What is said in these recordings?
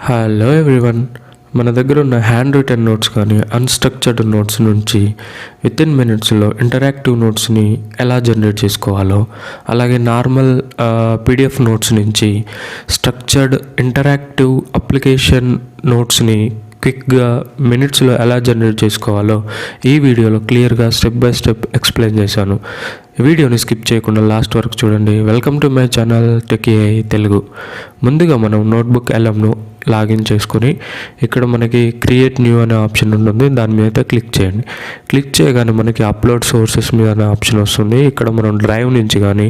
Hello everyone, మన దగ్గర ఉన్న హ్యాండ్ రిటన్ నోట్స్ కానీ అన్స్ట్రక్చర్డ్ నోట్స్ నుంచి వితిన్ మినిట్స్లో ఇంటరాక్టివ్ నోట్స్ని ఎలా జనరేట్ చేసుకోవాలో, అలాగే నార్మల్ పీడిఎఫ్ నోట్స్ నుంచి స్ట్రక్చర్డ్ ఇంటరాక్టివ్ అప్లికేషన్ నోట్స్ని క్విక్గా మినిట్స్లో ఎలా జనరేట్ చేసుకోవాలో ఈ వీడియోలో క్లియర్గా స్టెప్ బై స్టెప్ ఎక్స్ప్లెయిన్ చేశాను. వీడియోని స్కిప్ చేయకుండా లాస్ట్ వరకు చూడండి. Welcome to my channel tech AI Telugu. ముందుగా మనం నోట్బుక్ ఎల్ఎంను లాగిన్ చేసుకొని ఇక్కడ మనకి క్రియేట్ న్యూ అనే ఆప్షన్ ఉంటుంది. దాని మీద క్లిక్ చేయండి. క్లిక్ చేయగానే మనకి అప్లోడ్ సోర్సెస్ మీద అనే ఆప్షన్ వస్తుంది. ఇక్కడ మనం డ్రైవ్ నుంచి కానీ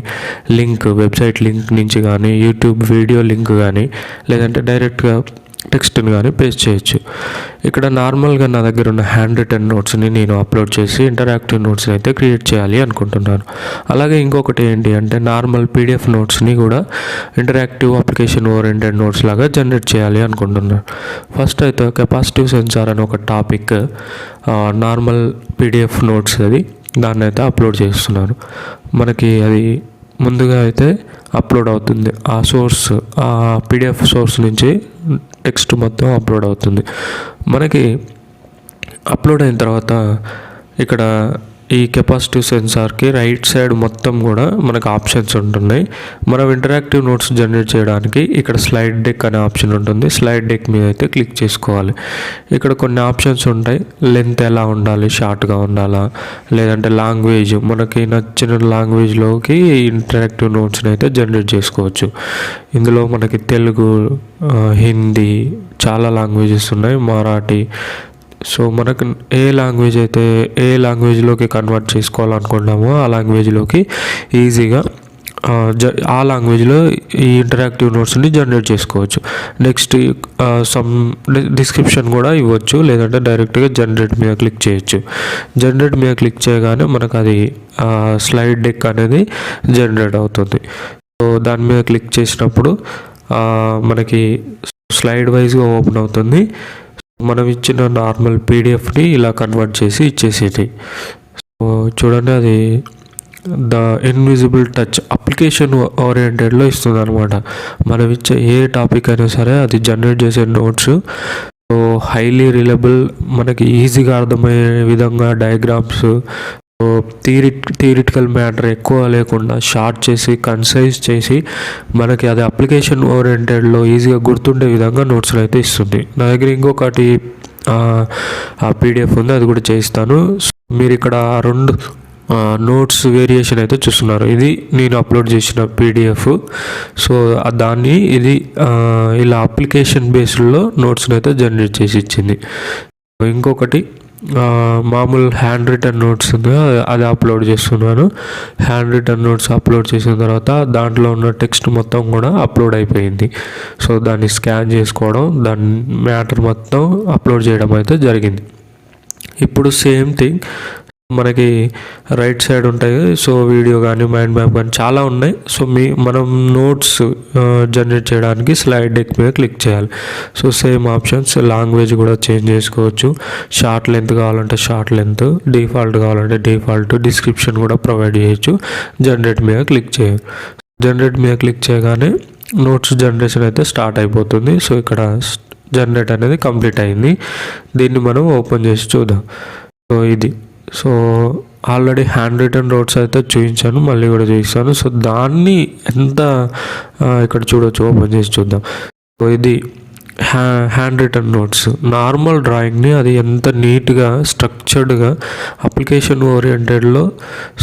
వెబ్సైట్ లింక్ నుంచి కానీ యూట్యూబ్ వీడియో లింక్ కానీ లేదంటే డైరెక్ట్గా టెక్స్ట్ని కానీ పేస్ట్ చేయొచ్చు. ఇక్కడ నార్మల్గా నా దగ్గర ఉన్న హ్యాండ్ రిటన్ నోట్స్ని నేను అప్లోడ్ చేసి ఇంటరాక్టివ్ నోట్స్ని అయితే క్రియేట్ చేయాలి అనుకుంటున్నాను. అలాగే ఇంకొకటి ఏంటి అంటే నార్మల్ పీడిఎఫ్ నోట్స్ని కూడా ఇంటరాక్టివ్ అప్లికేషన్ ఓరియంటెడ్ నోట్స్ లాగా జనరేట్ చేయాలి అనుకుంటున్నాను. ఫస్ట్ అయితే కెపాసిటివ్ సెన్సార్ అని ఒక టాపిక్ నార్మల్ పీడిఎఫ్ నోట్స్ దాన్ని అయితే అప్లోడ్ చేస్తున్నాను. మనకి అది ముందుగా అయితే అప్లోడ్ అవుతుంది. ఆ పీడిఎఫ్ సోర్స్ నుంచి టెక్స్ట్ మొత్తం అప్లోడ్ అవుతుంది. మనకి అప్లోడ్ అయిన తర్వాత ఇక్కడ ఈ కెపాసిటివ్ సెన్సార్కి రైట్ సైడ్ మొత్తం కూడా మనకు ఆప్షన్స్ ఉంటున్నాయి. మనం ఇంటరాక్టివ్ నోట్స్ జనరేట్ చేయడానికి ఇక్కడ స్లైడ్ డెక్ అనే ఆప్షన్ ఉంటుంది. స్లైడ్ డెక్ మీద అయితే క్లిక్ చేసుకోవాలి. ఇక్కడ కొన్ని ఆప్షన్స్ ఉంటాయి. లెంత్ ఎలా ఉండాలి, షార్ట్గా ఉండాలా, లేదంటే లాంగ్వేజ్ మనకి నచ్చిన లాంగ్వేజ్లోకి ఇంటరాక్టివ్ నోట్స్ని అయితే జనరేట్ చేసుకోవచ్చు. ఇందులో మనకి తెలుగు, హిందీ, చాలా లాంగ్వేజెస్ ఉన్నాయి, మరాఠీ. సో మనకు ఏ లాంగ్వేజ్లోకి కన్వర్ట్ చేసుకోవాలనుకుంటున్నామో ఆ లాంగ్వేజ్లోకి ఈజీగా ఆ లాంగ్వేజ్లో ఈ ఇంటరాక్టివ్ నోట్స్ని జనరేట్ చేసుకోవచ్చు. నెక్స్ట్ సమ్ డిస్క్రిప్షన్ కూడా ఇవ్వచ్చు, లేదంటే డైరెక్ట్గా జనరేట్ మీద క్లిక్ చేయొచ్చు. జనరేట్ మీద క్లిక్ చేయగానే మనకు అది స్లైడ్ డెక్ అనేది జనరేట్ అవుతుంది. సో దాని మీద క్లిక్ చేసినప్పుడు మనకి స్లైడ్ వైజ్గా ఓపెన్ అవుతుంది. మనం ఇచ్చిన నార్మల్ పీడిఎఫ్ని ఇలా కన్వర్ట్ చేసి ఇచ్చేసేది. సో చూడండి, అది ద ఇన్విజిబుల్ టచ్ అప్లికేషన్ ఓరియంటెడ్లో ఇస్తుంది అనమాట. మనం ఇచ్చే ఏ టాపిక్ అయినా సరే అది జనరేట్ చేసే నోట్స్ సో హైలీ రిలయబుల్, మనకి ఈజీగా అర్థమయ్యే విధంగా డయాగ్రామ్స్, థియరిటికల్ మ్యాటర్ ఎక్కువ లేకుండా షార్ట్ చేసి కన్సైజ్ చేసి మనకి అది అప్లికేషన్ ఓరియంటెడ్లో ఈజీగా గుర్తుండే విధంగా నోట్స్లు అయితే ఇస్తుంది. నా దగ్గర ఇంకొకటి పీడిఎఫ్ ఉంది, అది కూడా చేయిస్తాను. మీరు ఇక్కడ రెండు నోట్స్ వేరియేషన్ అయితే చూస్తున్నారు. ఇది నేను అప్లోడ్ చేసిన పీడిఎఫ్. సో దాన్ని ఇది ఇలా అప్లికేషన్ బేస్డ్లో నోట్స్ని అయితే జనరేట్ చేసి ఇచ్చింది. ఇంకొకటి మామూలు హ్యాండ్ రిటన్ నోట్స్ ఉంది, అది అప్లోడ్ చేస్తున్నాను. హ్యాండ్ రిటన్ నోట్స్ అప్లోడ్ చేసిన తర్వాత దాంట్లో ఉన్న టెక్స్ట్ మొత్తం కూడా అప్లోడ్ అయిపోయింది. సో దాన్ని స్కాన్ చేసుకోవడం, దాని మ్యాటర్ మొత్తం అప్లోడ్ చేయడం అయితే జరిగింది. ఇప్పుడు సేమ్ థింగ్ మనకి రైట్ సైడ్ ఉంటాయి. సో వీడియో కానీ మైండ్ మ్యాప్ కానీ చాలా ఉన్నాయి. సో మనం నోట్స్ జనరేట్ చేయడానికి స్లైడ్ డెక్ మీద క్లిక్ చేయాలి. సో సేమ్ ఆప్షన్స్, లాంగ్వేజ్ కూడా చేంజ్ చేసుకోవచ్చు. షార్ట్ లెంత్ కావాలంటే షార్ట్ లెంత్, డిఫాల్ట్ కావాలంటే డిఫాల్ట్, డిస్క్రిప్షన్ కూడా ప్రొవైడ్ చేయొచ్చు. జనరేట్ మీద క్లిక్ చేయాలి. జనరేట్ మీద క్లిక్ చేయగానే నోట్స్ జనరేషన్ అయితే స్టార్ట్ అయిపోతుంది. సో ఇక్కడ జనరేట్ అనేది కంప్లీట్ అయింది. దీన్ని మనం ఓపెన్ చేసి చూద్దాం. సో ఇది ఆల్రెడీ హ్యాండ్ రిటన్ నోట్స్ అయితే చూపించాను, మళ్ళీ కూడా చూపిస్తాను. సో దాన్ని ఎంత ఇక్కడ చూడొచ్చు, ఓపెన్ చేసి చూద్దాం. సో ఇది హ్యాండ్ రిటన్ నోట్స్ నార్మల్ డ్రాయింగ్ని అది ఎంత నీట్గా స్ట్రక్చర్డ్గా అప్లికేషన్ ఓరియంటెడ్లో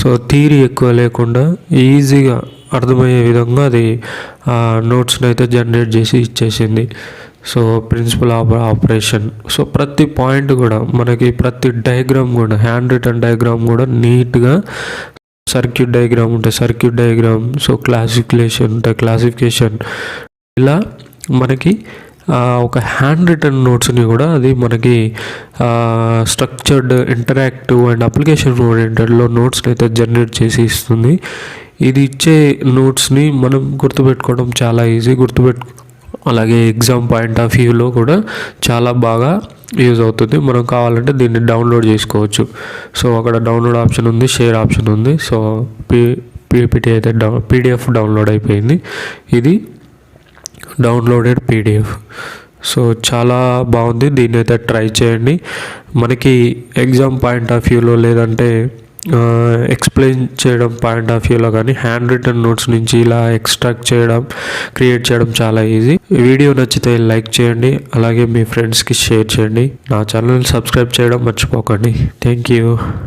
సో థియరీ ఎక్కువ లేకుండా ఈజీగా అర్థమయ్యే విధంగా అది నోట్స్ని అయితే జనరేట్ చేసి ఇచ్చేసింది. సో ప్రిన్సిపల్ ఆపరేషన్, సో ప్రతి పాయింట్ కూడా మనకి ప్రతి డయాగ్రామ్ కూడా హ్యాండ్ రిటన్ డయాగ్రామ్ కూడా నీట్గా, సర్క్యూట్ డయాగ్రామ్ ఉంటే సర్క్యూట్ డయాగ్రామ్, సో క్లాసిఫికేషన్ ఇలా మనకి ఒక హ్యాండ్ రిటన్ నోట్స్ని కూడా అది మనకి స్ట్రక్చర్డ్ ఇంటరాక్టివ్ అండ్ అప్లికేషన్ ఓరియంటెడ్లో నోట్స్ని అయితే జనరేట్ చేసి ఇస్తుంది. ఇది ఇచ్చే నోట్స్ని మనం గుర్తుపెట్టుకోవడం చాలా ఈజీ. అలాగే ఎగ్జామ్ పాయింట్ ఆఫ్ వ్యూలో కూడా చాలా బాగా యూజ్ అవుతుంది. మనం కావాలంటే దీన్ని డౌన్లోడ్ చేసుకోవచ్చు. సో అక్కడ డౌన్లోడ్ ఆప్షన్ ఉంది, షేర్ ఆప్షన్ ఉంది. సో పీపీటీ అయితే పీడిఎఫ్ డౌన్లోడ్ అయిపోయింది. ఇది డౌన్లోడెడ్ పీడిఎఫ్. సో చాలా బాగుంది, దీన్ని అయితే ట్రై చేయండి. మనకి ఎగ్జామ్ పాయింట్ ఆఫ్ వ్యూలో లేదంటే ఎక్స్ప్లెయిన్ చేయడం పాయింట్ ఆఫ్ వ్యూలో కానీ హ్యాండ్ రిటన్ నోట్స్ నుంచి ఇలా ఎక్స్ట్రాక్ట్ చేయడం, క్రియేట్ చేయడం చాలా ఈజీ. వీడియో నచ్చితే లైక్ చేయండి, అలాగే మీ ఫ్రెండ్స్కి షేర్ చేయండి. నా ఛానల్ సబ్స్క్రైబ్ చేయడం మర్చిపోకండి. Thank you.